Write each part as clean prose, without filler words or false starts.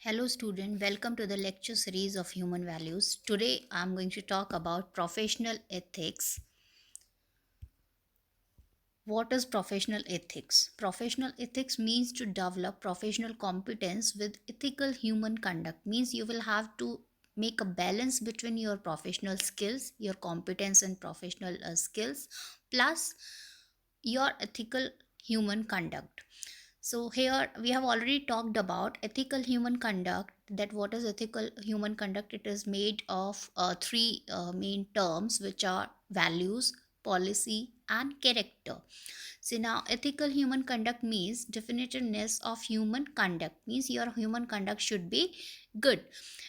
Hello student, welcome to the lecture series of human values. Today I am going to talk about professional ethics. What is professional ethics? Professional ethics means to develop professional competence with ethical human conduct. Means you will have to make a balance between your professional skills, your competence and professional skills plus your ethical human conduct. So here we have already talked about ethical human conduct. That what is ethical human conduct? It is made of three main terms, which are values, policy and character. So now ethical human conduct means definiteness of human conduct, means your human conduct should be good.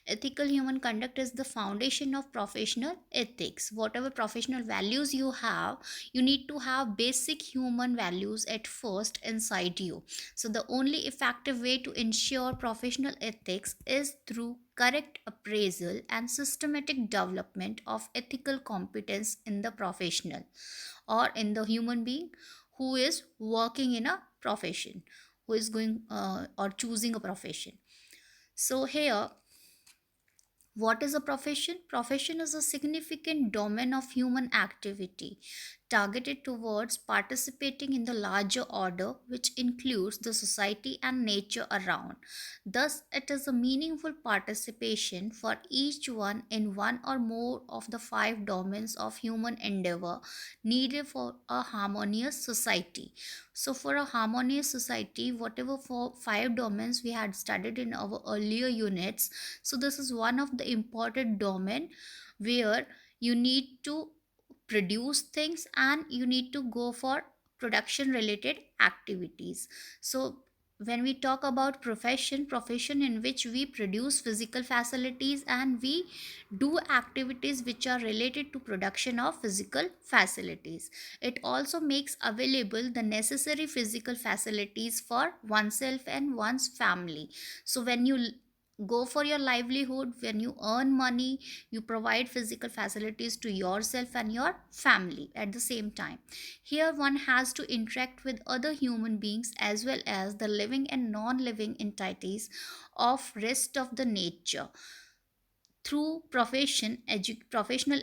Ethical human conduct is the foundation of professional ethics. Whatever professional values you have, you need to have basic human values at first inside you. So the only effective way to ensure professional ethics is through correct appraisal and systematic development of ethical competence in the professional or in the human being who is working in a profession, who is going or choosing a profession. So here, what is a profession? Profession is a significant domain of human activity targeted towards participating in the larger order, which includes the society and nature around. Thus, it is a meaningful participation for each one in one or more of the five domains of human endeavor needed for a harmonious society. So, for a harmonious society, whatever for five domains we had studied in our earlier units, so this is one of the important domain where you need to produce things and you need to go for production related activities. So when we talk about profession in which we produce physical facilities and we do activities which are related to production of physical facilities, it also makes available the necessary physical facilities for oneself and one's family. So when you go for your livelihood, when you earn money, you provide physical facilities to yourself and your family at the same time. Here one has to interact with other human beings as well as the living and non-living entities of rest of the nature. Through professional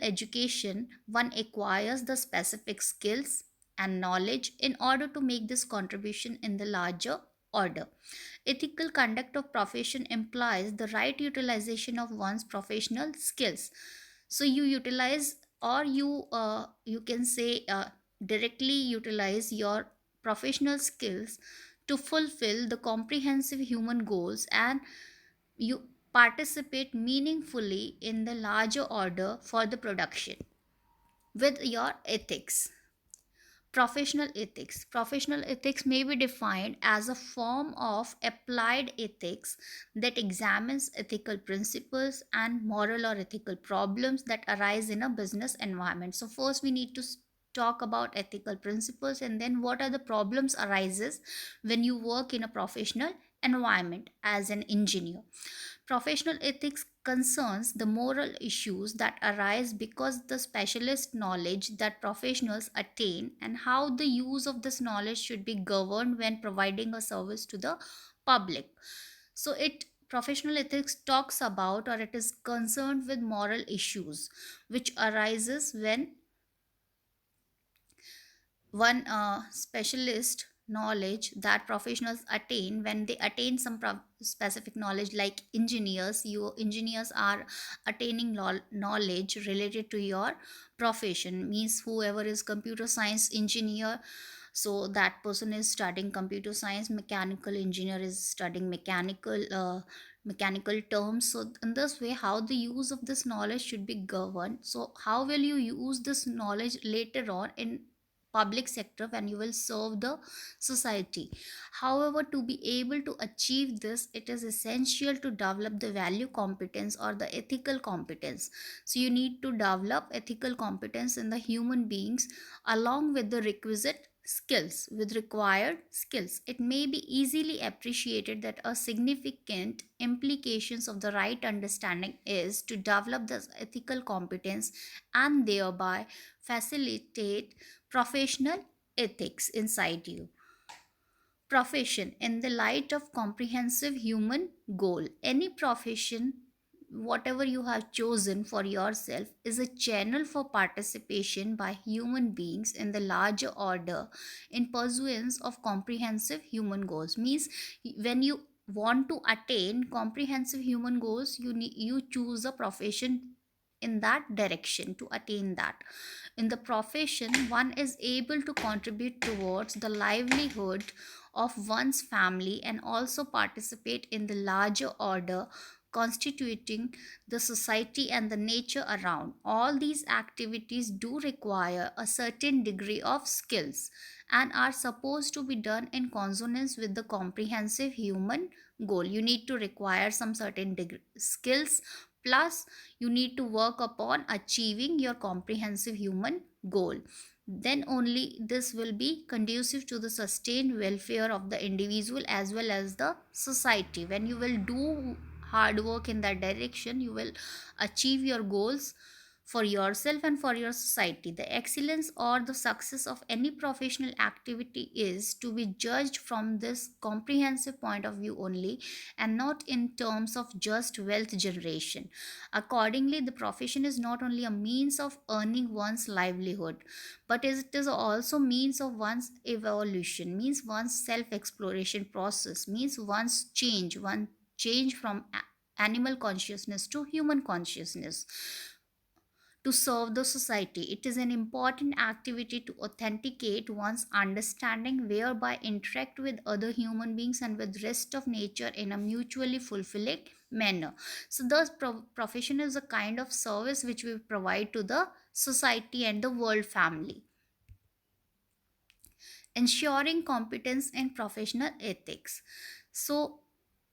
education, one acquires the specific skills and knowledge in order to make this contribution in the larger order. Ethical conduct of profession implies the right utilization of one's professional skills. So you utilize, or you can say directly utilize your professional skills to fulfill the comprehensive human goals, and you participate meaningfully in the larger order for the production with your ethics. Professional ethics may be defined as a form of applied ethics that examines ethical principles and moral or ethical problems that arise in a business environment. So first we need to talk about ethical principles, and then what are the problems arises when you work in a professional environment as an engineer. Professional ethics concerns the moral issues that arise because the specialist knowledge that professionals attain and how the use of this knowledge should be governed when providing a service to the public. So it professional ethics talks about, or it is concerned with moral issues which arises when one specialist knowledge that professionals attain when they attain some specific knowledge, like engineers, you engineers are attaining knowledge related to your profession, means whoever is computer science engineer, so that person is studying computer science. Mechanical engineer is studying mechanical terms. So in this way, how the use of this knowledge should be governed, so how will you use this knowledge later on in public sector when you will serve the society. However, to be able to achieve this, it is essential to develop the value competence or the ethical competence. So you need to develop ethical competence in the human beings along with the requisite skills. With required skills, it may be easily appreciated that a significant implications of the right understanding is to develop this ethical competence and thereby facilitate professional ethics inside you. Profession in the light of comprehensive human goal. Any profession, whatever you have chosen for yourself, is a channel for participation by human beings in the larger order in pursuance of comprehensive human goals. Means when you want to attain comprehensive human goals, you choose a profession in that direction to attain that. In the profession, one is able to contribute towards the livelihood of one's family and also participate in the larger order constituting the society and the nature around. All these activities do require a certain degree of skills and are supposed to be done in consonance with the comprehensive human goal. You need to require some certain skills, plus you need to work upon achieving your comprehensive human goal. Then only this will be conducive to the sustained welfare of the individual as well as the society. When you will do hard work in that direction, you will achieve your goals for yourself and for your society. The excellence or the success of any professional activity is to be judged from this comprehensive point of view only, and not in terms of just wealth generation. Accordingly, the profession is not only a means of earning one's livelihood, but it is also means of one's evolution, means one's self exploration process, means one change from animal consciousness to human consciousness to serve the society. It is an important activity to authenticate one's understanding, whereby interact with other human beings and with rest of nature in a mutually fulfilling manner. So thus profession is a kind of service which we provide to the society and the world family. Ensuring competence in professional ethics. So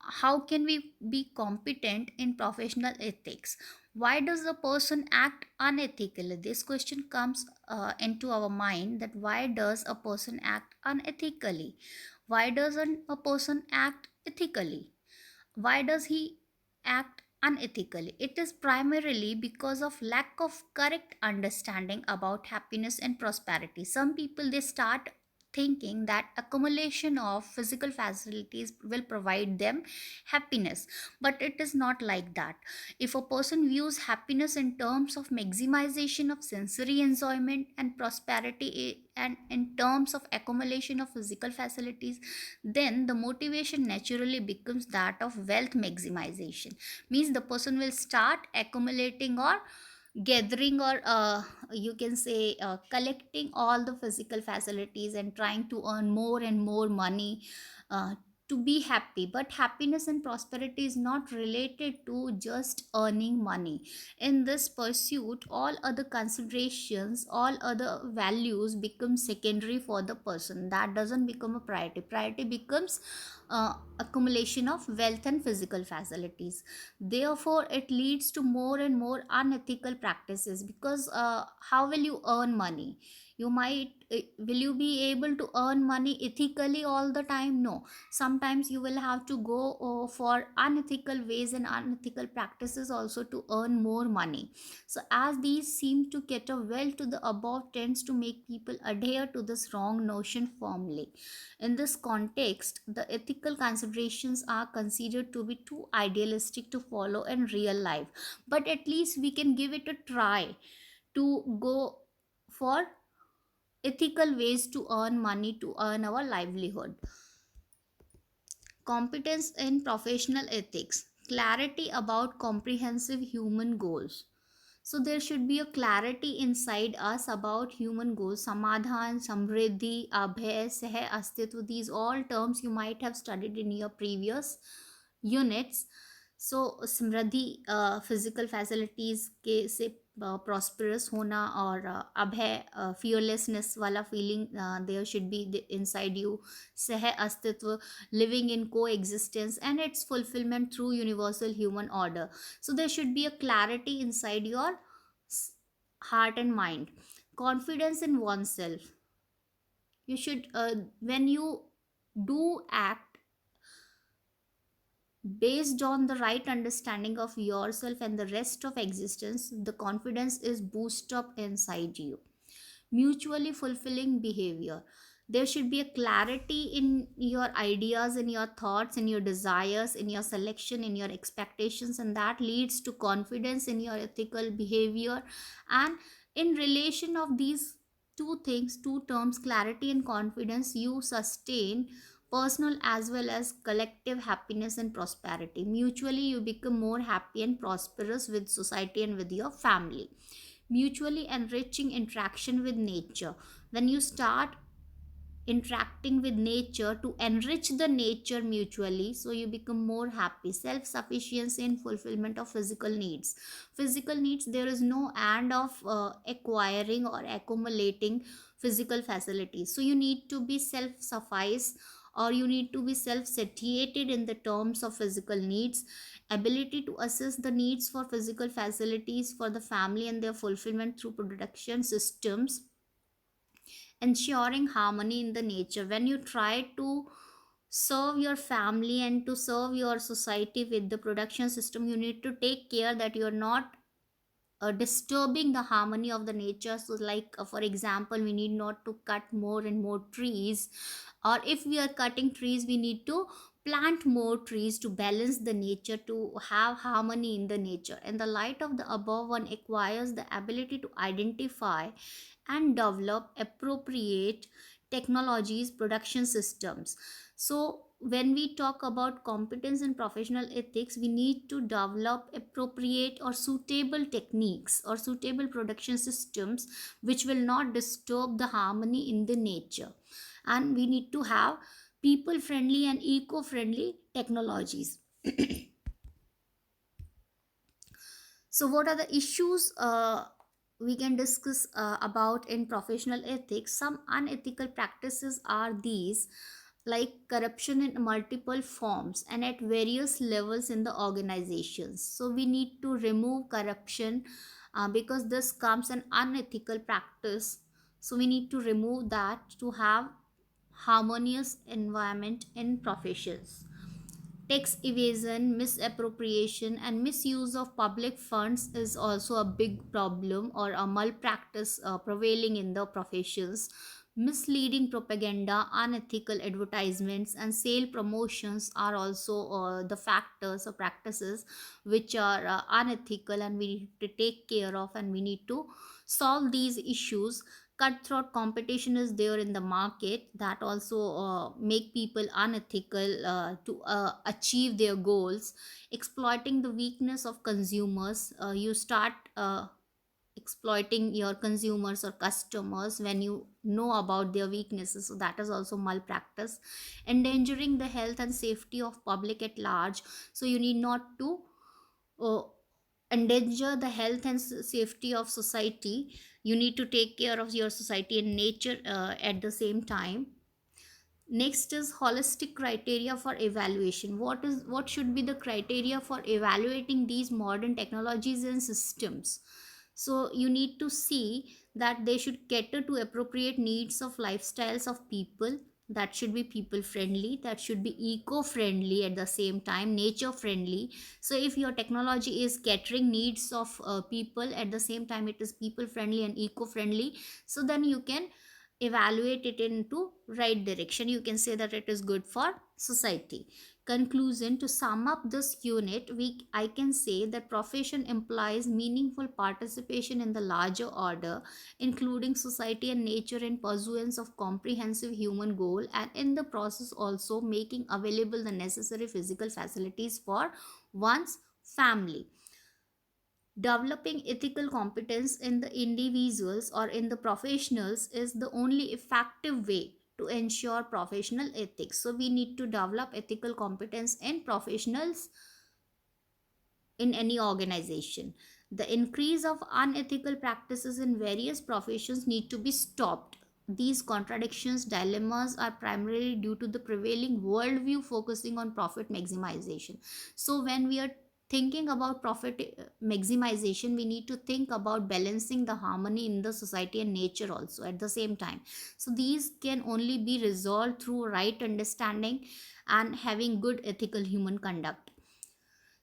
how can we be competent in professional ethics? Why does a person act unethically? This question comes into our mind, that why does a person act unethically? Why doesn't a person act ethically? Why does he act unethically? It is primarily because of lack of correct understanding about happiness and prosperity. Some people, they start thinking that accumulation of physical facilities will provide them happiness, but it is not like that. If a person views happiness in terms of maximization of sensory enjoyment and prosperity, and in terms of accumulation of physical facilities, then the motivation naturally becomes that of wealth maximization. Means the person will start accumulating or gathering, or you can say collecting all the physical facilities and trying to earn more and more money uh, to be happy. But happiness and prosperity is not related to just earning money. In this pursuit, all other considerations, all other values become secondary for the person. That doesn't become a priority. Priority becomes accumulation of wealth and physical facilities. Therefore it leads to more and more unethical practices, because how will you earn money? You might will you be able to earn money ethically all the time? No. Sometimes you will have to go for unethical ways and unethical practices also to earn more money. So as these seem to cater well to the above, tends to make people adhere to this wrong notion firmly. In this context, the ethical considerations are considered to be too idealistic to follow in real life, but at least we can give it a try to go for ethical ways to earn money, to earn our livelihood. Competence in professional ethics. Clarity about comprehensive human goals. So there should be a clarity inside us about human goals. Samadhan, Samriddhi, Abhay, Seh, Astitva, these all terms you might have studied in your previous units. So Samriddhi physical facilities के से prosperous होना, और अभय fearlessness वाला feeling there should be inside you. सह अस्तित्व, living in coexistence and its fulfillment through universal human order. So there should be a clarity inside your heart and mind. Confidence in oneself. You should when you do act based on the right understanding of yourself and the rest of existence, the confidence is boosted up inside you. Mutually fulfilling behavior. There should be a clarity in your ideas, in your thoughts, in your desires, in your selection, in your expectations, and that leads to confidence in your ethical behavior. And in relation of these two things, two terms, clarity and confidence, you sustain personal as well as collective happiness and prosperity. Mutually you become more happy and prosperous with society and with your family. Mutually enriching interaction with nature. When you start interacting with nature to enrich the nature mutually, so you become more happy. Self sufficiency and fulfillment of physical needs. Physical needs, there is no end of acquiring or accumulating physical facilities, so you need to be self suffice, or you need to be self satiated in the terms of physical needs. Ability to assess the needs for physical facilities for the family and their fulfillment through production systems. Ensuring harmony in the nature. When you try to serve your family and to serve your society with the production system, you need to take care that you're not disturbing the harmony of the nature. So like for example, we need not to cut more and more trees, or if we are cutting trees, we need to plant more trees to balance the nature, to have harmony in the nature. And the light of the above, one acquires the ability to identify and develop appropriate technologies, production systems. So when we talk about competence and professional ethics, we need to develop appropriate or suitable techniques or suitable production systems which will not disturb the harmony in the nature. And we need to have people friendly and eco friendly technologies. So what are the issues we can discuss about in professional ethics? Some unethical practices are these, like corruption in multiple forms and at various levels in the organizations. So we need to remove corruption because this comes an unethical practice. So we need to remove that to have harmonious environment in professions. Tax evasion, misappropriation, and misuse of public funds is also a big problem or a malpractice prevailing in the professions. Misleading propaganda, unethical advertisements, and sale promotions are also the factors or practices which are unethical, and we need to take care of, and we need to solve these issues. Cutthroat competition is there in the market, that also make people unethical to achieve their goals. Exploiting the weakness of consumers, you start exploiting your consumers or customers when you know about their weaknesses, so that is also malpractice. Endangering the health and safety of public at large, so you need not to uh, endanger the health and safety of society. You need to take care of your society and nature at the same time. Next is holistic criteria for evaluation. What should be the criteria for evaluating these modern technologies and systems? So you need to see that they should cater to appropriate needs of lifestyles of people. That should be people friendly, that should be eco friendly, at the same time nature friendly. So if your technology is catering needs of people, at the same time it is people friendly and eco friendly, so then you can evaluate it into right direction. You can say that it is good for society. Conclusion: to sum up this unit, I can say that profession implies meaningful participation in the larger order, including society and nature, in pursuance of comprehensive human goal, and in the process also making available the necessary physical facilities for one's family. Developing ethical competence in the individuals or in the professionals is the only effective way to ensure professional ethics. So we need to develop ethical competence in professionals in any organization. The increase of unethical practices in various professions need to be stopped. These contradictions, dilemmas are primarily due to the prevailing worldview focusing on profit maximization. So, when we are thinking about profit maximization, we need to think about balancing the harmony in the society and nature also at the same time. So, these can only be resolved through right understanding and having good ethical human conduct.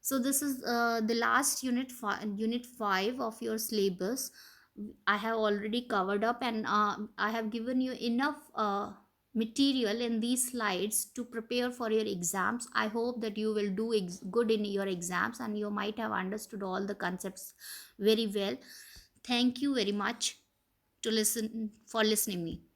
So this is the last unit 5 of your syllabus. I have already covered up, and I have given you enough material in these slides to prepare for your exams. I hope that you will do good in your exams and you might have understood all the concepts very well. Thank you very much to listen for listening me.